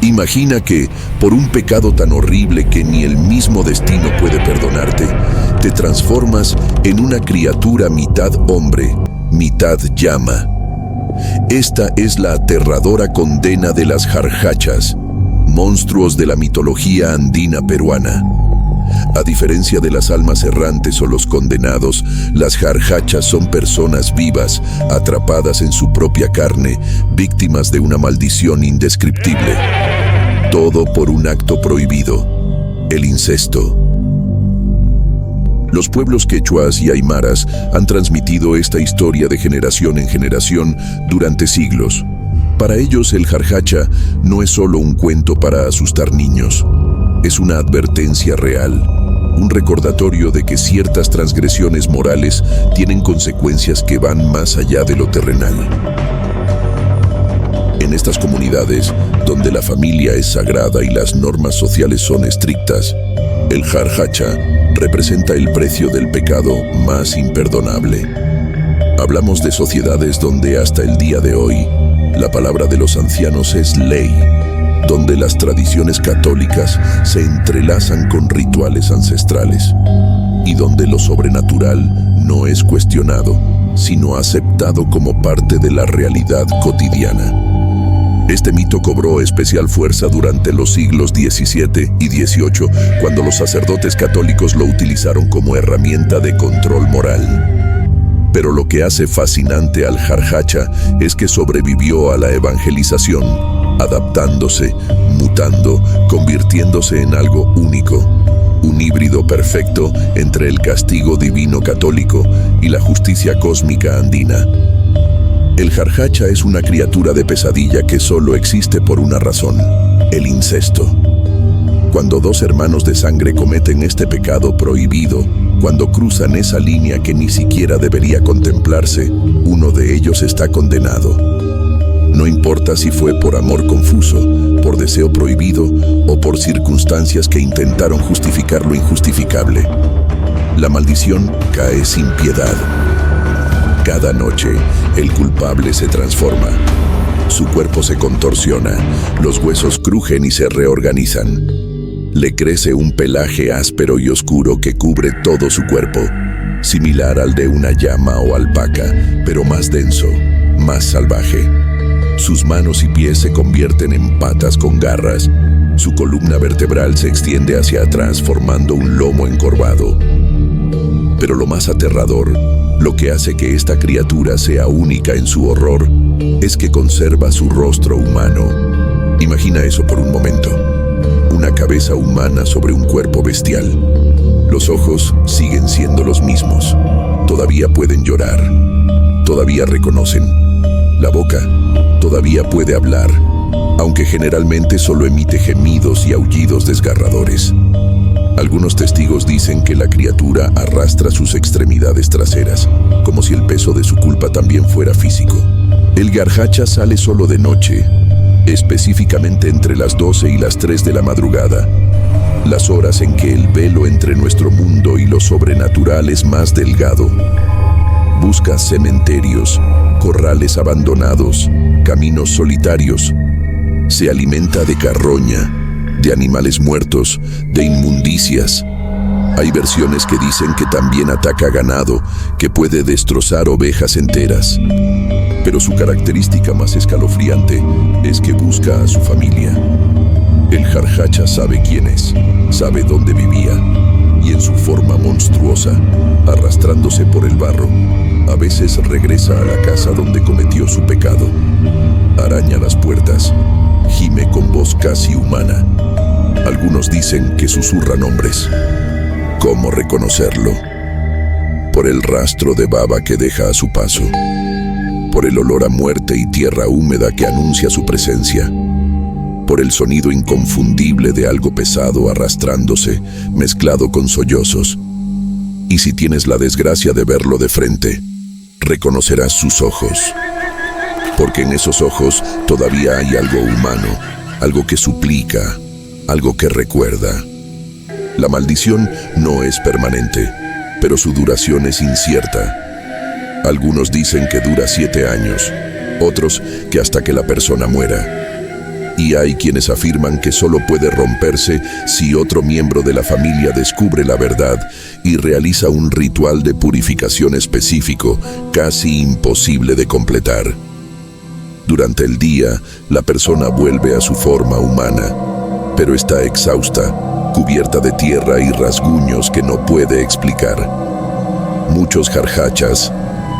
Imagina que, por un pecado tan horrible que ni el mismo destino puede perdonarte, te transformas en una criatura mitad hombre, mitad llama. Esta es la aterradora condena de las jarjachas, monstruos de la mitología andina peruana. A diferencia de las almas errantes o los condenados, las jarjachas son personas vivas, atrapadas en su propia carne, víctimas de una maldición indescriptible. Todo por un acto prohibido: el incesto. Los pueblos quechuas y aymaras han transmitido esta historia de generación en generación durante siglos. Para ellos, el jarjacha no es solo un cuento para asustar niños. Es una advertencia real, un recordatorio de que ciertas transgresiones morales tienen consecuencias que van más allá de lo terrenal. En estas comunidades, donde la familia es sagrada y las normas sociales son estrictas, el jarjacha representa el precio del pecado más imperdonable. Hablamos de sociedades donde hasta el día de hoy la palabra de los ancianos es ley, donde las tradiciones católicas se entrelazan con rituales ancestrales y donde lo sobrenatural no es cuestionado, sino aceptado como parte de la realidad cotidiana. Este mito cobró especial fuerza durante los siglos XVII y XVIII, cuando los sacerdotes católicos lo utilizaron como herramienta de control moral. Pero lo que hace fascinante al jarjacha es que sobrevivió a la evangelización, adaptándose, mutando, convirtiéndose en algo único, un híbrido perfecto entre el castigo divino católico y la justicia cósmica andina. El jarjacha es una criatura de pesadilla que solo existe por una razón: el incesto. Cuando dos hermanos de sangre cometen este pecado prohibido, cuando cruzan esa línea que ni siquiera debería contemplarse, uno de ellos está condenado. No importa si fue por amor confuso, por deseo prohibido o por circunstancias que intentaron justificar lo injustificable. La maldición cae sin piedad. Cada noche, el culpable se transforma. Su cuerpo se contorsiona, los huesos crujen y se reorganizan. Le crece un pelaje áspero y oscuro que cubre todo su cuerpo, similar al de una llama o alpaca, pero más denso, más salvaje. Sus manos y pies se convierten en patas con garras. Su columna vertebral se extiende hacia atrás formando un lomo encorvado. Pero lo más aterrador, lo que hace que esta criatura sea única en su horror, es que conserva su rostro humano. Imagina eso por un momento. Una cabeza humana sobre un cuerpo bestial. Los ojos siguen siendo los mismos. Todavía pueden llorar. Todavía reconocen. La boca todavía puede hablar, aunque generalmente solo emite gemidos y aullidos desgarradores. Algunos testigos dicen que la criatura arrastra sus extremidades traseras, como si el peso de su culpa también fuera físico. El jarjacha sale solo de noche, específicamente entre las 12 y las 3 de la madrugada, las horas en que el velo entre nuestro mundo y lo sobrenatural es más delgado. Busca cementerios, corrales abandonados, caminos solitarios. Se alimenta de carroña, de animales muertos, de inmundicias. Hay versiones que dicen que también ataca ganado, que puede destrozar ovejas enteras. Pero su característica más escalofriante es que busca a su familia. El jarjacha sabe quién es, sabe dónde vivía, y en su forma monstruosa, arrastrándose por el barro, a veces regresa a la casa donde cometió su pecado. Araña las puertas, gime con voz casi humana. Algunos dicen que susurra nombres. ¿Cómo reconocerlo? Por el rastro de baba que deja a su paso, por el olor a muerte y tierra húmeda que anuncia su presencia, por el sonido inconfundible de algo pesado arrastrándose, mezclado con sollozos. Y si tienes la desgracia de verlo de frente, reconocerás sus ojos, porque en esos ojos todavía hay algo humano, algo que suplica, algo que recuerda. La maldición no es permanente, pero su duración es incierta. Algunos dicen que dura 7 años, otros que hasta que la persona muera. y hay quienes afirman que solo puede romperse si otro miembro de la familia descubre la verdad y realiza un ritual de purificación específico, casi imposible de completar. Durante el día, la persona vuelve a su forma humana, pero está exhausta, cubierta de tierra y rasguños que no puede explicar. Muchos jarhachas,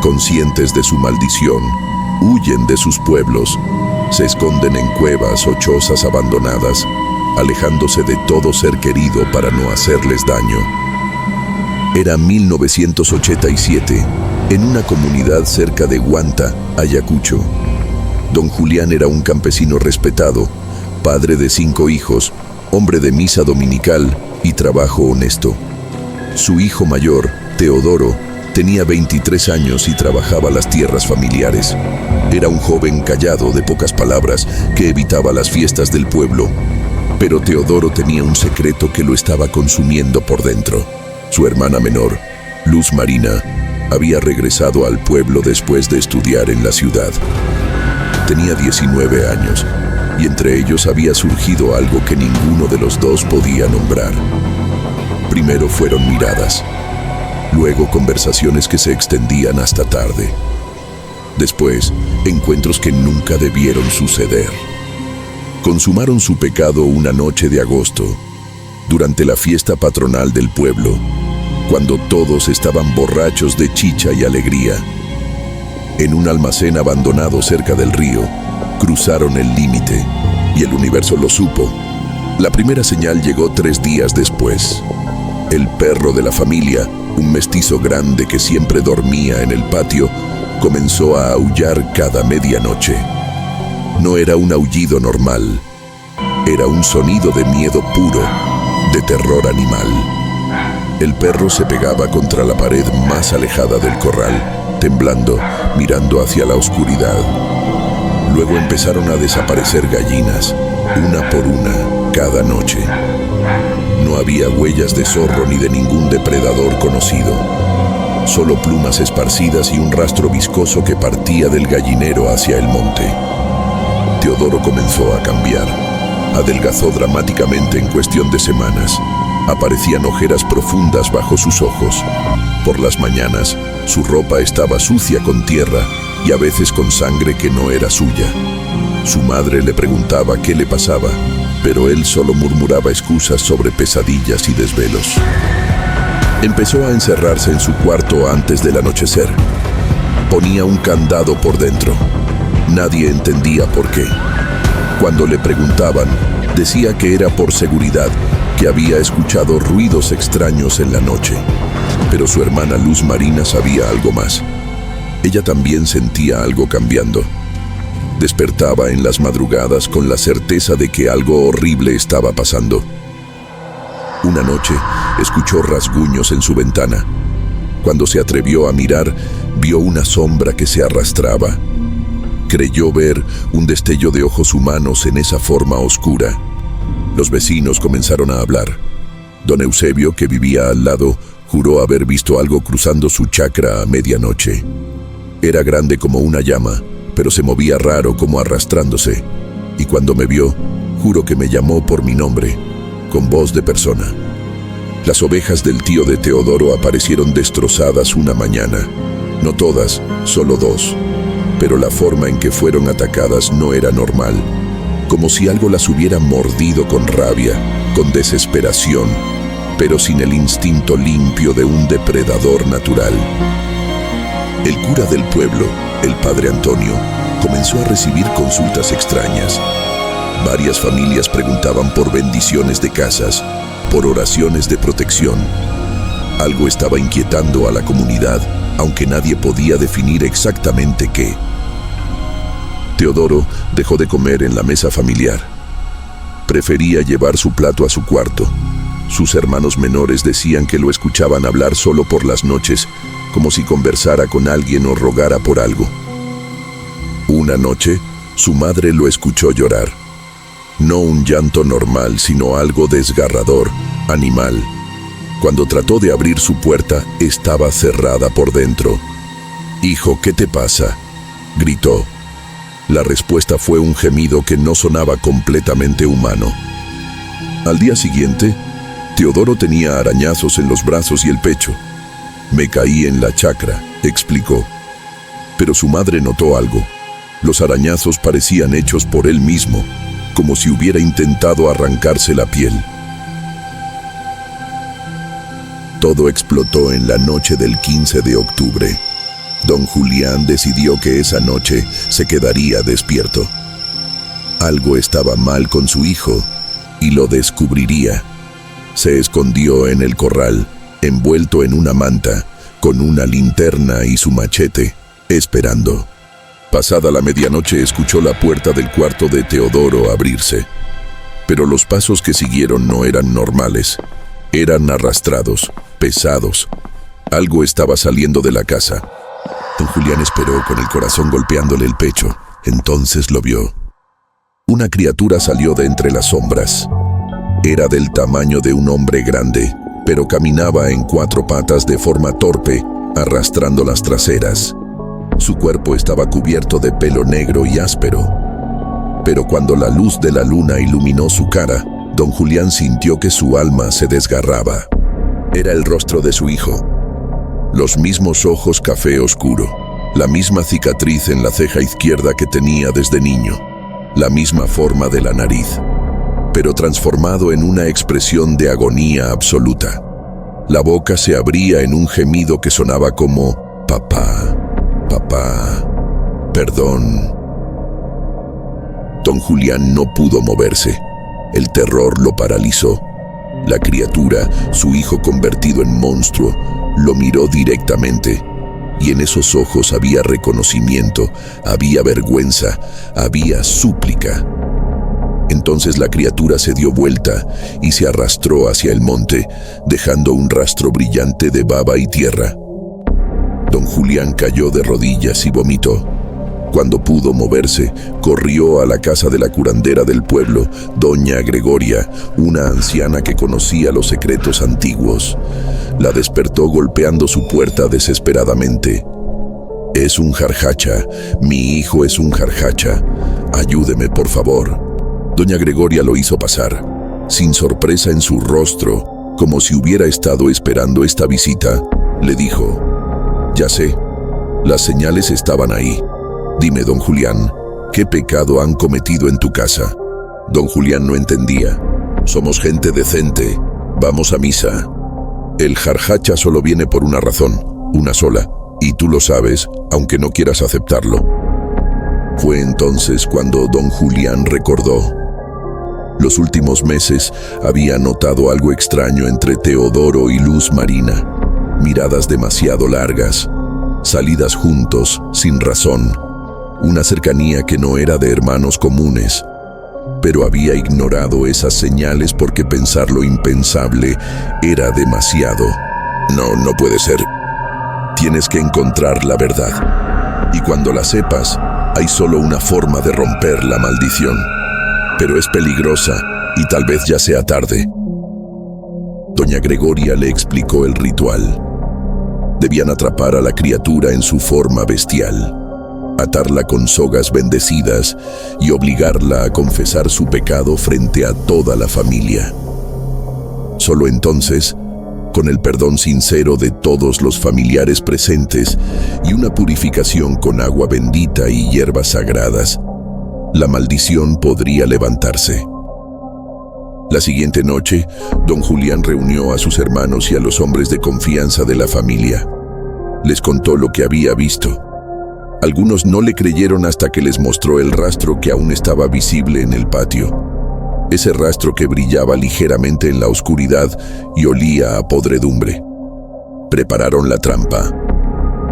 conscientes de su maldición, huyen de sus pueblos, se esconden en cuevas o chozas abandonadas, alejándose de todo ser querido para no hacerles daño. Era 1987, en una comunidad cerca de Huanta, Ayacucho. Don Julián era un campesino respetado, padre de 5 hijos, hombre de misa dominical y trabajo honesto. Su hijo mayor, Teodoro, tenía 23 años y trabajaba las tierras familiares. Era un joven callado, de pocas palabras, que evitaba las fiestas del pueblo. Pero Teodoro tenía un secreto que lo estaba consumiendo por dentro. Su hermana menor, Luz Marina, había regresado al pueblo después de estudiar en la ciudad. Tenía 19 años, y entre ellos había surgido algo que ninguno de los dos podía nombrar. Primero fueron miradas, luego conversaciones que se extendían hasta tarde. Después, encuentros que nunca debieron suceder. Consumaron su pecado una noche de agosto, durante la fiesta patronal del pueblo, cuando todos estaban borrachos de chicha y alegría. En un almacén abandonado cerca del río, cruzaron el límite, y el universo lo supo. La primera señal llegó 3 días después. El perro de la familia, un mestizo grande que siempre dormía en el patio, comenzó a aullar cada medianoche. No era un aullido normal, era un sonido de miedo puro, de terror animal. El perro se pegaba contra la pared más alejada del corral, temblando, mirando hacia la oscuridad. Luego empezaron a desaparecer gallinas, una por una, cada noche. No había huellas de zorro ni de ningún depredador conocido. Solo plumas esparcidas y un rastro viscoso que partía del gallinero hacia el monte. Teodoro comenzó a cambiar. Adelgazó dramáticamente en cuestión de semanas. Aparecían ojeras profundas bajo sus ojos. Por las mañanas, su ropa estaba sucia con tierra y a veces con sangre que no era suya. Su madre le preguntaba qué le pasaba, pero él solo murmuraba excusas sobre pesadillas y desvelos. Empezó a encerrarse en su cuarto antes del anochecer. Ponía un candado por dentro. Nadie entendía por qué. Cuando le preguntaban, decía que era por seguridad, que había escuchado ruidos extraños en la noche. Pero su hermana Luz Marina sabía algo más. Ella también sentía algo cambiando. Despertaba en las madrugadas con la certeza de que algo horrible estaba pasando. Una noche, escuchó rasguños en su ventana. Cuando se atrevió a mirar, vio una sombra que se arrastraba. Creyó ver un destello de ojos humanos en esa forma oscura. Los vecinos comenzaron a hablar. Don Eusebio, que vivía al lado, juró haber visto algo cruzando su chacra a medianoche. Era grande como una llama, pero se movía raro como arrastrándose. Y cuando me vio, juro que me llamó por mi nombre, con voz de persona. Las ovejas del tío de Teodoro aparecieron destrozadas una mañana. No todas, solo 2. Pero la forma en que fueron atacadas no era normal, como si algo las hubiera mordido con rabia, con desesperación, pero sin el instinto limpio de un depredador natural. El cura del pueblo, el padre Antonio, comenzó a recibir consultas extrañas. Varias familias preguntaban por bendiciones de casas, por oraciones de protección. Algo estaba inquietando a la comunidad, aunque nadie podía definir exactamente qué. Teodoro dejó de comer en la mesa familiar. Prefería llevar su plato a su cuarto. Sus hermanos menores decían que lo escuchaban hablar solo por las noches, como si conversara con alguien o rogara por algo. Una noche, su madre lo escuchó llorar. No un llanto normal, sino algo desgarrador, animal. Cuando trató de abrir su puerta, estaba cerrada por dentro. «Hijo, ¿qué te pasa?», gritó. La respuesta fue un gemido que no sonaba completamente humano. Al día siguiente, Teodoro tenía arañazos en los brazos y el pecho. «Me caí en la chacra», explicó. Pero su madre notó algo. Los arañazos parecían hechos por él mismo, como si hubiera intentado arrancarse la piel. Todo explotó en la noche del 15 de octubre. Don Julián decidió que esa noche se quedaría despierto. Algo estaba mal con su hijo y lo descubriría. Se escondió en el corral, envuelto en una manta, con una linterna y su machete, esperando. Pasada la medianoche escuchó la puerta del cuarto de Teodoro abrirse. Pero los pasos que siguieron no eran normales. Eran arrastrados, pesados. Algo estaba saliendo de la casa. Don Julián esperó con el corazón golpeándole el pecho. Entonces lo vio. Una criatura salió de entre las sombras. Era del tamaño de un hombre grande, pero caminaba en 4 patas de forma torpe, arrastrando las traseras. Su cuerpo estaba cubierto de pelo negro y áspero. Pero cuando la luz de la luna iluminó su cara, don Julián sintió que su alma se desgarraba. Era el rostro de su hijo. Los mismos ojos café oscuro, la misma cicatriz en la ceja izquierda que tenía desde niño, la misma forma de la nariz, pero transformado en una expresión de agonía absoluta. La boca se abría en un gemido que sonaba como «Papá, papá, perdón». Don Julián no pudo moverse. El terror lo paralizó. La criatura, su hijo convertido en monstruo, lo miró directamente, y en esos ojos había reconocimiento, había vergüenza, había súplica. Entonces la criatura se dio vuelta y se arrastró hacia el monte, dejando un rastro brillante de baba y tierra. Don Julián cayó de rodillas y vomitó. Cuando pudo moverse, corrió a la casa de la curandera del pueblo, doña Gregoria, una anciana que conocía los secretos antiguos. La despertó golpeando su puerta desesperadamente. «Es un jarjacha, mi hijo es un jarjacha. Ayúdeme, por favor». Doña Gregoria lo hizo pasar, sin sorpresa en su rostro, como si hubiera estado esperando esta visita. Le dijo: «Ya sé, las señales estaban ahí. Dime, don Julián, ¿qué pecado han cometido en tu casa?» Don Julián no entendía. «Somos gente decente, vamos a misa. El jarjacha solo viene por una razón, una sola, y tú lo sabes, aunque no quieras aceptarlo». Fue entonces cuando don Julián recordó. Los últimos meses había notado algo extraño entre Teodoro y Luz Marina. Miradas demasiado largas, salidas juntos, sin razón. Una cercanía que no era de hermanos comunes. Pero había ignorado esas señales porque pensar lo impensable era demasiado. No puede ser. Tienes que encontrar la verdad. Y cuando la sepas, hay solo una forma de romper la maldición. Pero es peligrosa y tal vez ya sea tarde. Doña Gregoria le explicó el ritual. Debían atrapar a la criatura en su forma bestial, atarla con sogas bendecidas y obligarla a confesar su pecado frente a toda la familia. Solo entonces, con el perdón sincero de todos los familiares presentes y una purificación con agua bendita y hierbas sagradas, la maldición podría levantarse. La siguiente noche, don Julián reunió a sus hermanos y a los hombres de confianza de la familia. Les contó lo que había visto. Algunos no le creyeron hasta que les mostró el rastro que aún estaba visible en el patio. Ese rastro que brillaba ligeramente en la oscuridad y olía a podredumbre. Prepararon la trampa.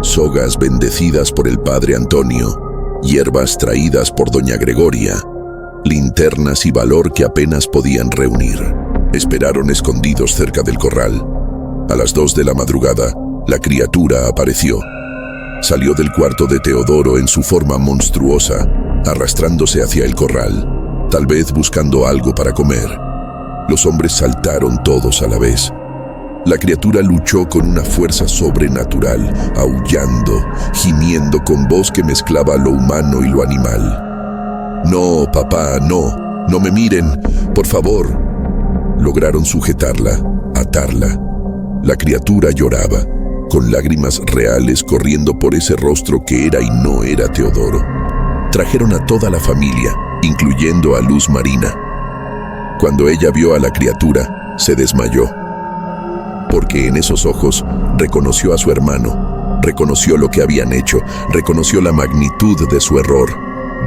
Sogas bendecidas por el padre Antonio, hierbas traídas por doña Gregoria, linternas y valor que apenas podían reunir. Esperaron escondidos cerca del corral. A las 2 de la madrugada, la criatura apareció. Salió del cuarto de Teodoro en su forma monstruosa, arrastrándose hacia el corral, tal vez buscando algo para comer. Los hombres saltaron todos a la vez. La criatura luchó con una fuerza sobrenatural, aullando, gimiendo con voz que mezclaba lo humano y lo animal. «No, papá, no, no me miren, por favor». Lograron sujetarla, atarla. La criatura lloraba, con lágrimas reales corriendo por ese rostro que era y no era Teodoro. Trajeron a toda la familia, incluyendo a Luz Marina. Cuando ella vio a la criatura, se desmayó. Porque en esos ojos reconoció a su hermano, reconoció lo que habían hecho, reconoció la magnitud de su error.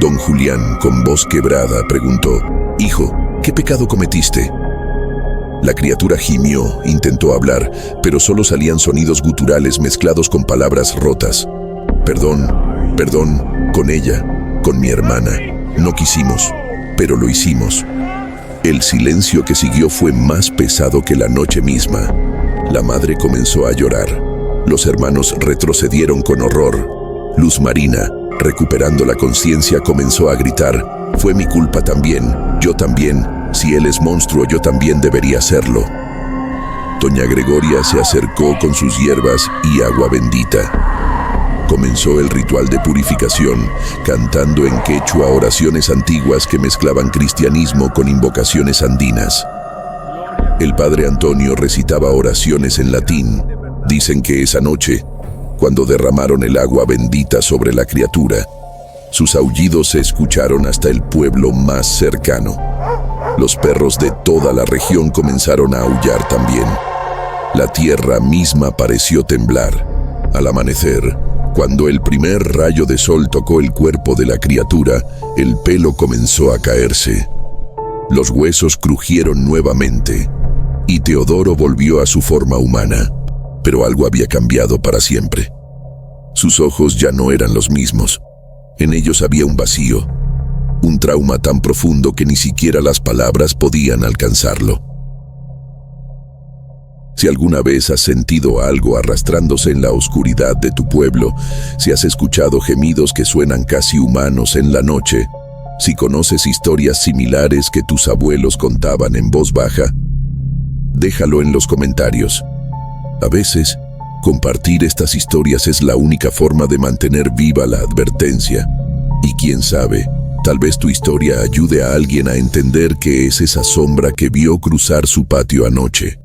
Don Julián, con voz quebrada, preguntó: «Hijo, ¿qué pecado cometiste?». La criatura gimió, intentó hablar, pero solo salían sonidos guturales mezclados con palabras rotas. «Perdón, perdón, con ella, con mi hermana. No quisimos, pero lo hicimos». El silencio que siguió fue más pesado que la noche misma. La madre comenzó a llorar. Los hermanos retrocedieron con horror. Luz Marina, recuperando la conciencia, comenzó a gritar: «Fue mi culpa también, yo también. Si él es monstruo, yo también debería serlo». Doña Gregoria se acercó con sus hierbas y agua bendita. Comenzó el ritual de purificación, cantando en quechua oraciones antiguas que mezclaban cristianismo con invocaciones andinas. El padre Antonio recitaba oraciones en latín. Dicen que esa noche, cuando derramaron el agua bendita sobre la criatura, sus aullidos se escucharon hasta el pueblo más cercano. Los perros de toda la región comenzaron a aullar también. La tierra misma pareció temblar. Al amanecer, cuando el primer rayo de sol tocó el cuerpo de la criatura, el pelo comenzó a caerse. Los huesos crujieron nuevamente, y Teodoro volvió a su forma humana, pero algo había cambiado para siempre. Sus ojos ya no eran los mismos. En ellos había un vacío, un trauma tan profundo que ni siquiera las palabras podían alcanzarlo. Si alguna vez has sentido algo arrastrándose en la oscuridad de tu pueblo, si has escuchado gemidos que suenan casi humanos en la noche, si conoces historias similares que tus abuelos contaban en voz baja, déjalo en los comentarios. A veces, compartir estas historias es la única forma de mantener viva la advertencia. Y quién sabe, tal vez tu historia ayude a alguien a entender qué es esa sombra que vio cruzar su patio anoche.